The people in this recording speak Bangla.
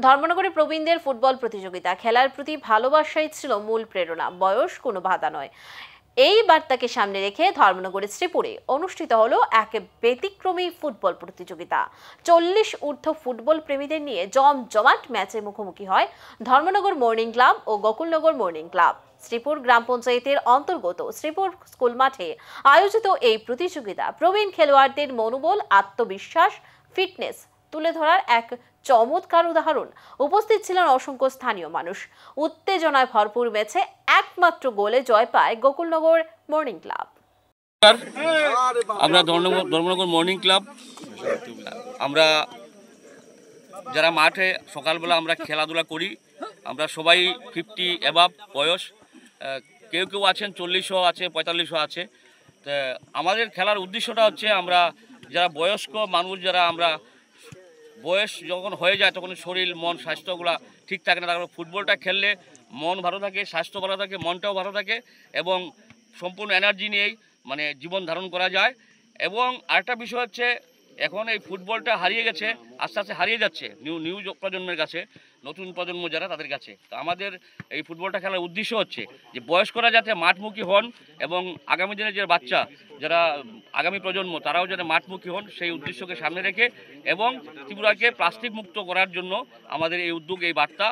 ধর্মনগরে প্রবীণদের ফুটবল প্রতিযোগিতা, খেলার প্রতি ভালোবাসাই ছিল মূল প্রেরণা, বয়স কোনো বাধা নয়। এই বার্তাকে সামনে রেখে ধর্মনগরের শ্রীপুরে অনুষ্ঠিত হলো এক ব্যতিক্রমী ফুটবল প্রতিযোগিতা। 40 ঊর্ধ্ব ফুটবল প্রেমীদের নিয়ে জমজমাট ম্যাচে মুখোমুখি হয় ধর্মনগর মর্নিং ক্লাব ও গোকুলনগর মর্নিং ক্লাব। শ্রীপুর গ্রাম পঞ্চায়েতের অন্তর্গত শ্রীপুর স্কুল মাঠে আয়োজিত এই প্রতিযোগিতা প্রবীণ খেলোয়াড়দের মনোবল, আত্মবিশ্বাস, ফিটনেস তুলে ধরার এক চমৎকার উদাহরণ। উপস্থিত ছিলেন অসংখ্য স্থানীয় মানুষ। উত্তেজনায় ভরপুর ম্যাচে একমাত্র গোলে জয় পায় গোকুলনগর মর্নিং ক্লাব। আমরা ধর্মনগর মর্নিং ক্লাব, আমরা যারা মাঠে সকালবেলা আমরা খেলাধুলা করি, আমরা সবাই 50 অ্যাবাভ বয়স, কেউ কেউ আছেন 40ও আছে, 45ও আছে। তো আমাদের খেলার উদ্দেশ্যটা হচ্ছে আমরা যারা বয়স্ক মানুষ, যারা আমরা বয়স যখন হয়ে যায় তখন শরীর মন স্বাস্থ্যগুলো ঠিক থাকে না, তারপরে ফুটবলটা খেললে মন ভালো থাকে, স্বাস্থ্য ভালো থাকে, মনটাও ভালো থাকে এবং সম্পূর্ণ এনার্জি নিয়েই মানে জীবন ধারণ করা যায়। এবং আরেকটা বিষয় হচ্ছে এখন এই ফুটবলটা হারিয়ে গেছে, আস্তে আস্তে হারিয়ে যাচ্ছে নিউ প্রজন্মের কাছে, নতুন প্রজন্ম যারা তাদের কাছে। তো আমাদের এই ফুটবলটা খেলার উদ্দেশ্য হচ্ছে যে বয়স্করা যাতে মাঠমুখী হন এবং আগামী দিনে যে বাচ্চা যারা আগামী প্রজন্ম তারাও যাতে মাঠমুখী হন, সেই উদ্দেশ্যকে সামনে রেখে এবং ত্রিপুরাকে প্লাস্টিক মুক্ত করার জন্য আমাদের এই উদ্যোগ, এই বার্তা।